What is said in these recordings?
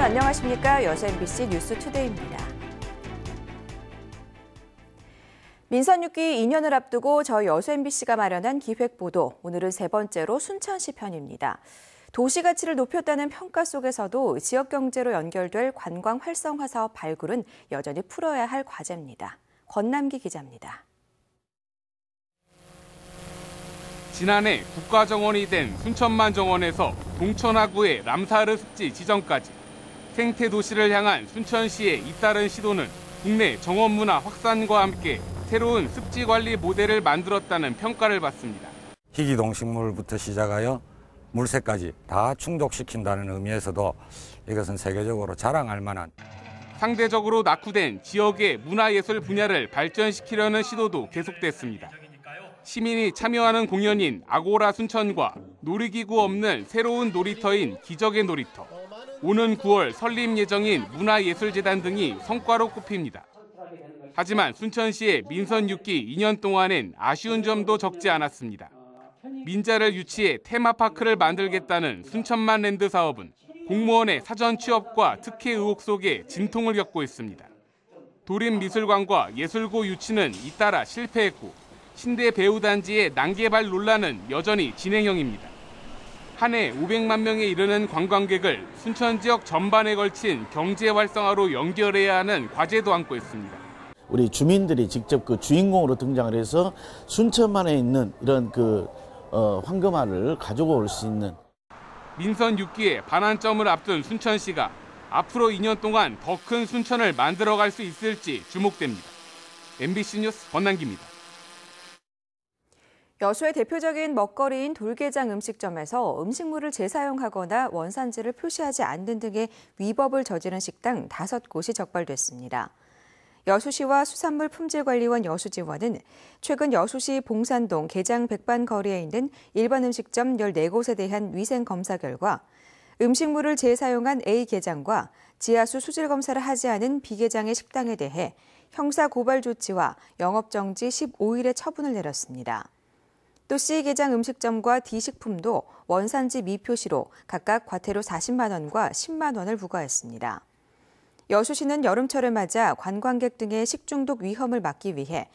안녕하십니까? 여수 MBC 뉴스투데이입니다. 민선 6기 2년을 앞두고 저희 여수 MBC가 마련한 기획보도, 오늘은 세 번째로 순천시 편입니다. 도시 가치를 높였다는 평가 속에서도 지역 경제로 연결될 관광 활성화 사업 발굴은 여전히 풀어야 할 과제입니다. 권남기 기자입니다. 지난해 국가정원이 된 순천만 정원에서 동천하구의 람사르 습지 지정까지 생태도시를 향한 순천시의 잇따른 시도는 국내 정원문화 확산과 함께 새로운 습지 관리 모델을 만들었다는 평가를 받습니다. 희귀동식물부터 시작하여 물새까지 다 충족시킨다는 의미에서도 이것은 세계적으로 자랑할 만한. 상대적으로 낙후된 지역의 문화예술 분야를 발전시키려는 시도도 계속됐습니다. 시민이 참여하는 공연인 아고라 순천과 놀이기구 없는 새로운 놀이터인 기적의 놀이터, 오는 9월 설립 예정인 문화예술재단 등이 성과로 꼽힙니다. 하지만 순천시의 민선 6기 2년 동안엔 아쉬운 점도 적지 않았습니다. 민자를 유치해 테마파크를 만들겠다는 순천만 랜드 사업은 공무원의 사전 취업과 특혜 의혹 속에 진통을 겪고 있습니다. 도림미술관과 예술고 유치는 잇따라 실패했고 신대 배우단지의 난개발 논란은 여전히 진행형입니다. 한 해 500만 명에 이르는 관광객을 순천 지역 전반에 걸친 경제 활성화로 연결해야 하는 과제도 안고 있습니다. 우리 주민들이 직접 그 주인공으로 등장을 해서 순천만에 있는 이런 황금알을 가지고 올 수 있는. 민선 6기의 반환점을 앞둔 순천시가 앞으로 2년 동안 더 큰 순천을 만들어갈 수 있을지 주목됩니다. MBC 뉴스 권남기입니다. 여수의 대표적인 먹거리인 돌게장 음식점에서 음식물을 재사용하거나 원산지를 표시하지 않는 등의 위법을 저지른 식당 5곳이 적발됐습니다. 여수시와 수산물품질관리원 여수지원은 최근 여수시 봉산동 게장 백반거리에 있는 일반 음식점 14곳에 대한 위생검사 결과 음식물을 재사용한 A 게장과 지하수 수질검사를 하지 않은 B 게장의 식당에 대해 형사고발 조치와 영업정지 15일의 처분을 내렸습니다. 또 C 게장 음식점과 D 식품도 원산지 미표시로 각각 과태료 40만 원과 10만 원을 부과했습니다. 여수시는 여름철을 맞아 관광객 등의 식중독 위험을 막기 위해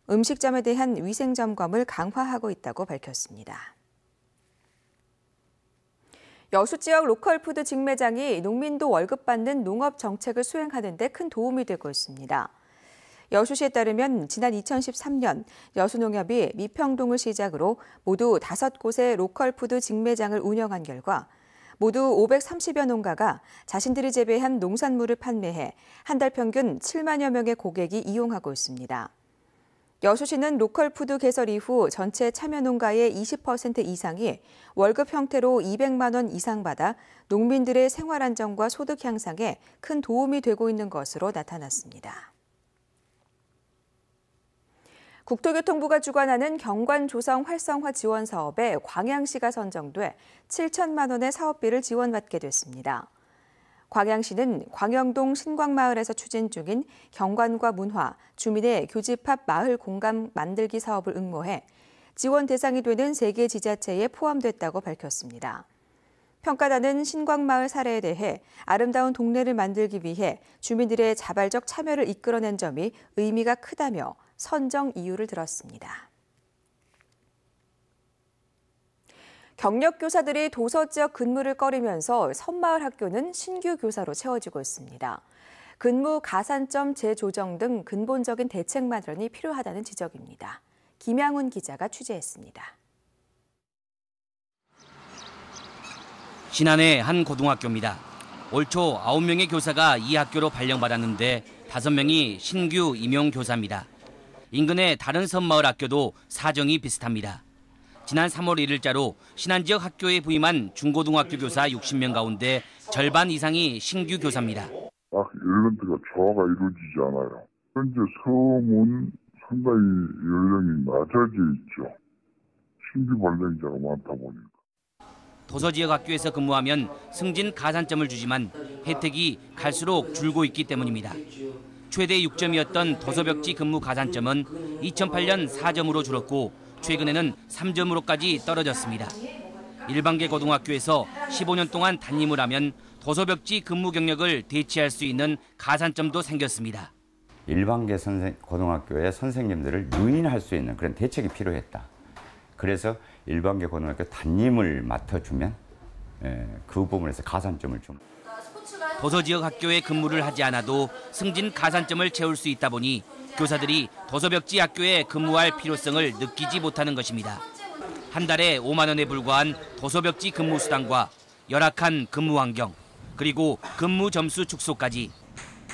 음식점에 대한 위생점검을 강화하고 있다고 밝혔습니다. 여수 지역 로컬푸드 직매장이 농민도 월급 받는 농업 정책을 수행하는 데 큰 도움이 되고 있습니다. 여수시에 따르면 지난 2013년 여수농협이 미평동을 시작으로 모두 5곳의 로컬푸드 직매장을 운영한 결과 모두 530여 농가가 자신들이 재배한 농산물을 판매해 한 달 평균 7만여 명의 고객이 이용하고 있습니다. 여수시는 로컬푸드 개설 이후 전체 참여 농가의 20% 이상이 월급 형태로 200만 원 이상 받아 농민들의 생활 안정과 소득 향상에 큰 도움이 되고 있는 것으로 나타났습니다. 국토교통부가 주관하는 경관 조성 활성화 지원 사업에 광양시가 선정돼 7천만 원의 사업비를 지원받게 됐습니다. 광양시는 광영동 신광마을에서 추진 중인 경관과 문화, 주민의 교집합 마을 공감 만들기 사업을 응모해 지원 대상이 되는 3개 지자체에 포함됐다고 밝혔습니다. 평가단은 신광마을 사례에 대해 아름다운 동네를 만들기 위해 주민들의 자발적 참여를 이끌어낸 점이 의미가 크다며 선정 이유를 들었습니다. 경력 교사들이 도서 지역 근무를 꺼리면서 섬마을 학교는 신규 교사로 채워지고 있습니다. 근무 가산점 재조정 등 근본적인 대책 마련이 필요하다는 지적입니다. 김양훈 기자가 취재했습니다. 신안의 한 고등학교입니다. 올 초 9명의 교사가 이 학교로 발령받았는데 5명이 신규 임용 교사입니다. 인근의 다른 섬마을 학교도 사정이 비슷합니다. 지난 3월 1일자로 신안 지역 학교에 부임한 중고등학교 교사 60명 가운데 절반 이상이 신규 교사입니다. 학 연령대가 조화가 이루어지지 않아요. 현재 섬은 상당히 연령이 낮아져 있죠. 신규 발령자가 많다 보니까. 도서 지역 학교에서 근무하면 승진 가산점을 주지만 혜택이 갈수록 줄고 있기 때문입니다. 최대 6점이었던 도서벽지 근무 가산점은 2008년 4점으로 줄었고 최근에는 3점으로까지 떨어졌습니다. 일반계 고등학교에서 15년 동안 담임을 하면 도서벽지 근무 경력을 대체할 수 있는 가산점도 생겼습니다. 일반계 고등학교의 선생님들을 유인할 수 있는 그런 대책이 필요했다. 그래서 일반계 고등학교 담임을 맡아주면 그 부분에서 가산점을 줍니다. 도서지역 학교에 근무를 하지 않아도 승진 가산점을 채울 수 있다 보니 교사들이 도서벽지 학교에 근무할 필요성을 느끼지 못하는 것입니다. 한 달에 5만 원에 불과한 도서벽지 근무 수당과 열악한 근무 환경, 그리고 근무 점수 축소까지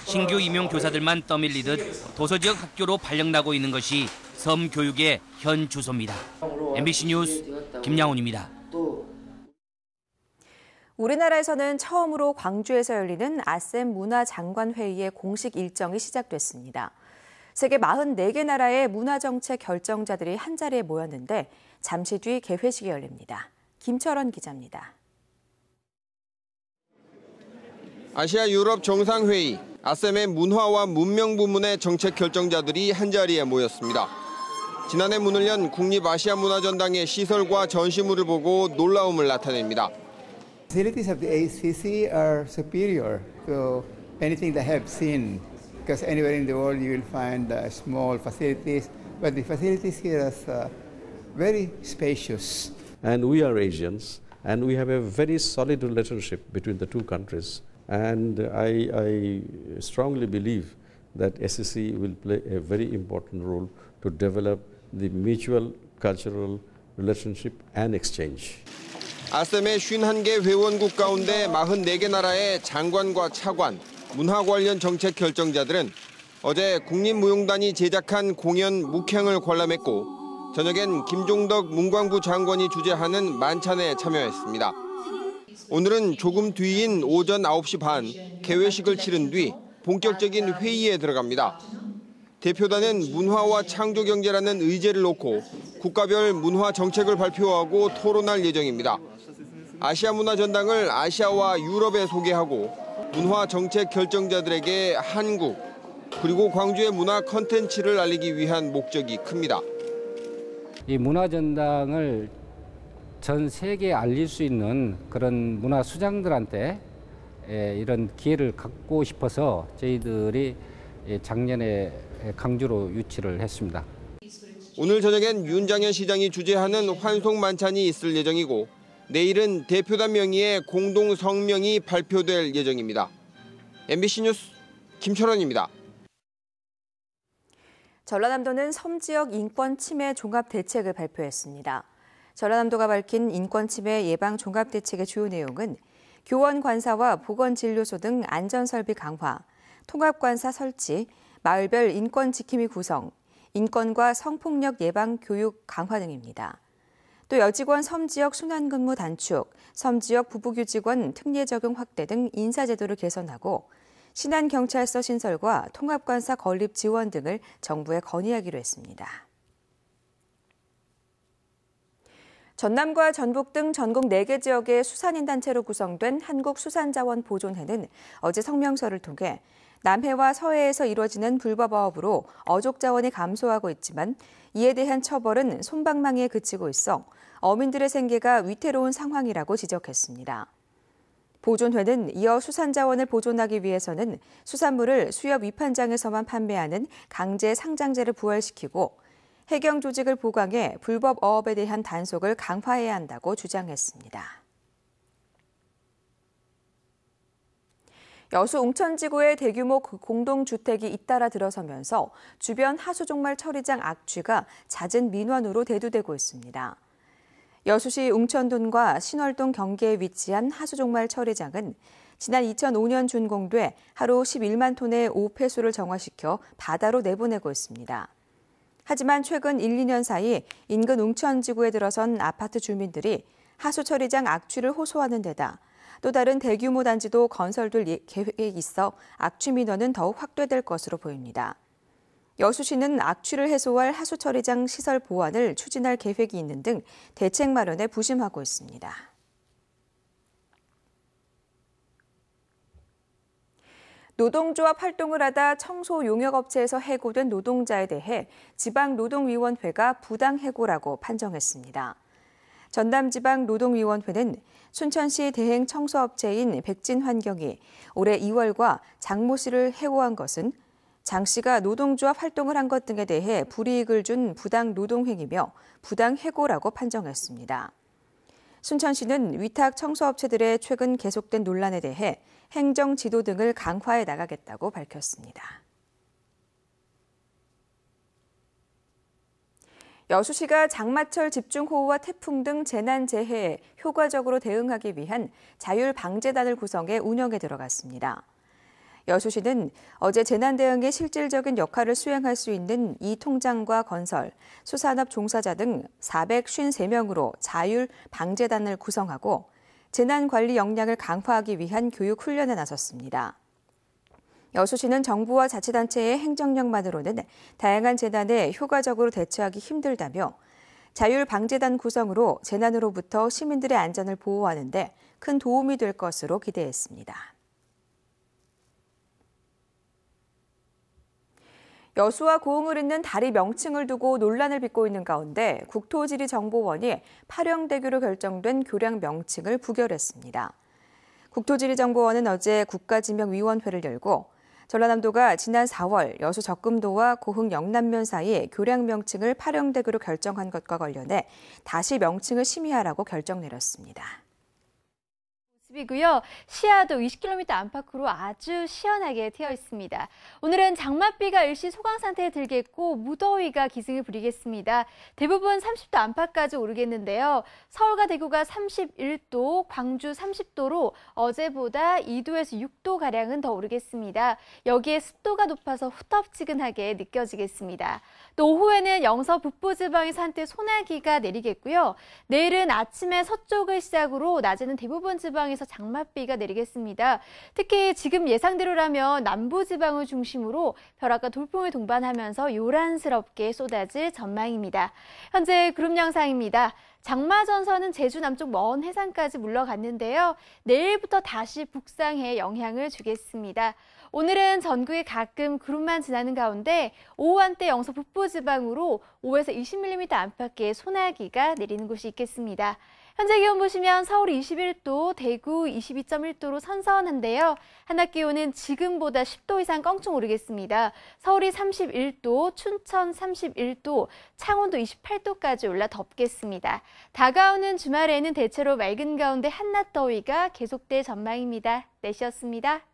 신규 임용 교사들만 떠밀리듯 도서지역 학교로 발령나고 있는 것이 섬 교육의 현 주소입니다. MBC 뉴스 김양훈입니다. 우리나라에서는 처음으로 광주에서 열리는 아셈 문화장관회의의 공식 일정이 시작됐습니다. 세계 44개 나라의 문화정책 결정자들이 한자리에 모였는데 잠시 뒤 개회식이 열립니다. 김철원 기자입니다. 아시아 유럽 정상회의, 아셈의 문화와 문명 부문의 정책 결정자들이 한자리에 모였습니다. 지난해 문을 연 국립아시아문화전당의 시설과 전시물을 보고 놀라움을 나타냅니다. Facilities of the ACC are superior to anything they have seen, because anywhere in the world you will find small facilities, but the facilities here are very spacious. And we are Asians, and we have a very solid relationship between the two countries. And I strongly believe that SCC will play a very important role to develop the mutual cultural relationship and exchange. 아셈의 51개 회원국 가운데 44개 나라의 장관과 차관, 문화 관련 정책 결정자들은 어제 국립무용단이 제작한 공연 묵행을 관람했고 저녁엔 김종덕 문광부 장관이 주재하는 만찬에 참여했습니다. 오늘은 조금 뒤인 오전 9시 반 개회식을 치른 뒤 본격적인 회의에 들어갑니다. 대표단은 문화와 창조경제라는 의제를 놓고 국가별 문화 정책을 발표하고 토론할 예정입니다. 아시아문화전당을 아시아와 유럽에 소개하고 문화 정책 결정자들에게 한국 그리고 광주의 문화 컨텐츠를 알리기 위한 목적이 큽니다. 이 문화전당을 전 세계에 알릴 수 있는 그런 문화 수장들한테 이런 기회를 갖고 싶어서 저희들이 작년에 강주로 유치를 했습니다. 오늘 저녁엔 윤장현 시장이 주재하는 환송 만찬이 있을 예정이고 내일은 대표단 명의의 공동 성명이 발표될 예정입니다. MBC 뉴스 김철원입니다. 전라남도는 섬 지역 인권 침해 종합 대책을 발표했습니다. 전라남도가 밝힌 인권 침해 예방 종합 대책의 주요 내용은 교원 관사와 보건진료소 등 안전설비 강화, 통합관사 설치, 마을별 인권 지킴이 구성, 인권과 성폭력 예방 교육 강화 등입니다. 또 여직원 섬지역 순환근무 단축, 섬지역 부부규직원 특례 적용 확대 등 인사제도를 개선하고 신안경찰서 신설과 통합관사 건립 지원 등을 정부에 건의하기로 했습니다. 전남과 전북 등 전국 4개 지역의 수산인단체로 구성된 한국수산자원보존회는 어제 성명서를 통해 남해와 서해에서 이루어지는 불법 어업으로 어족 자원이 감소하고 있지만 이에 대한 처벌은 솜방망이에 그치고 있어 어민들의 생계가 위태로운 상황이라고 지적했습니다. 보존회는 이어 수산자원을 보존하기 위해서는 수산물을 수협 위판장에서만 판매하는 강제 상장제를 부활시키고 해경 조직을 보강해 불법 어업에 대한 단속을 강화해야 한다고 주장했습니다. 여수 웅천지구에 대규모 공동주택이 잇따라 들어서면서 주변 하수종말 처리장 악취가 잦은 민원으로 대두되고 있습니다. 여수시 웅천동과 신월동 경계에 위치한 하수종말 처리장은 지난 2005년 준공돼 하루 11만 톤의 오폐수를 정화시켜 바다로 내보내고 있습니다. 하지만 최근 1, 2년 사이 인근 웅천지구에 들어선 아파트 주민들이 하수 처리장 악취를 호소하는 데다 또 다른 대규모 단지도 건설될 계획에 있어 악취 민원은 더욱 확대될 것으로 보입니다. 여수시는 악취를 해소할 하수 처리장 시설 보완을 추진할 계획이 있는 등 대책 마련에 부심하고 있습니다. 노동조합 활동을 하다 청소 용역업체에서 해고된 노동자에 대해 지방노동위원회가 부당해고라고 판정했습니다. 전남지방노동위원회는 춘천시 대행 청소업체인 백진환경이 올해 2월과 장모 씨를 해고한 것은 장 씨가 노동조합 활동을 한 것 등에 대해 불이익을 준 부당 노동행위며 부당 해고라고 판정했습니다. 순천시는 위탁 청소업체들의 최근 계속된 논란에 대해 행정 지도 등을 강화해 나가겠다고 밝혔습니다. 여수시가 장마철 집중호우와 태풍 등 재난재해에 효과적으로 대응하기 위한 자율방재단을 구성해 운영에 들어갔습니다. 여수시는 어제 재난 대응에 실질적인 역할을 수행할 수 있는 이 통장과 건설, 수산업 종사자 등 453명으로 자율방재단을 구성하고 재난관리 역량을 강화하기 위한 교육 훈련에 나섰습니다. 여수시는 정부와 자치단체의 행정력만으로는 다양한 재난에 효과적으로 대처하기 힘들다며 자율방재단 구성으로 재난으로부터 시민들의 안전을 보호하는 데 큰 도움이 될 것으로 기대했습니다. 여수와 고흥을 잇는 다리 명칭을 두고 논란을 빚고 있는 가운데 국토지리정보원이 파령대교로 결정된 교량 명칭을 부결했습니다. 국토지리정보원은 어제 국가지명위원회를 열고 전라남도가 지난 4월 여수 적금도와 고흥 영남면 사이 교량 명칭을 파령대교로 결정한 것과 관련해 다시 명칭을 심의하라고 결정 내렸습니다. 모습이고요. 시야도 20km 안팎으로 아주 시원하게 트여 있습니다. 오늘은 장맛비가 일시 소강 상태에 들겠고 무더위가 기승을 부리겠습니다. 대부분 30도 안팎까지 오르겠는데요. 서울과 대구가 31도, 광주 30도로 어제보다 2도에서 6도가량은 더 오르겠습니다. 여기에 습도가 높아서 후텁지근하게 느껴지겠습니다. 또 오후에는 영서 북부 지방에서 한때 소나기가 내리겠고요. 내일은 아침에 서쪽을 시작으로 낮에는 대부분 지방에서 장맛비가 내리겠습니다. 특히 지금 예상대로라면 남부지방을 중심으로 벼락과 돌풍을 동반하면서 요란스럽게 쏟아질 전망입니다. 현재 구름 영상입니다. 장마 전선은 제주 남쪽 먼 해상까지 물러갔는데요. 내일부터 다시 북상해 영향을 주겠습니다. 오늘은 전국에 가끔 구름만 지나는 가운데 오후 한때 영서 북부 지방으로 5에서 20mm 안팎의 소나기가 내리는 곳이 있겠습니다. 현재 기온 보시면 서울이 21도, 대구 22.1도로 선선한데요. 한낮 기온은 지금보다 10도 이상 껑충 오르겠습니다. 서울이 31도, 춘천 31도, 창원도 28도까지 올라 덥겠습니다. 다가오는 주말에는 대체로 맑은 가운데 한낮 더위가 계속될 전망입니다. 날씨였습니다.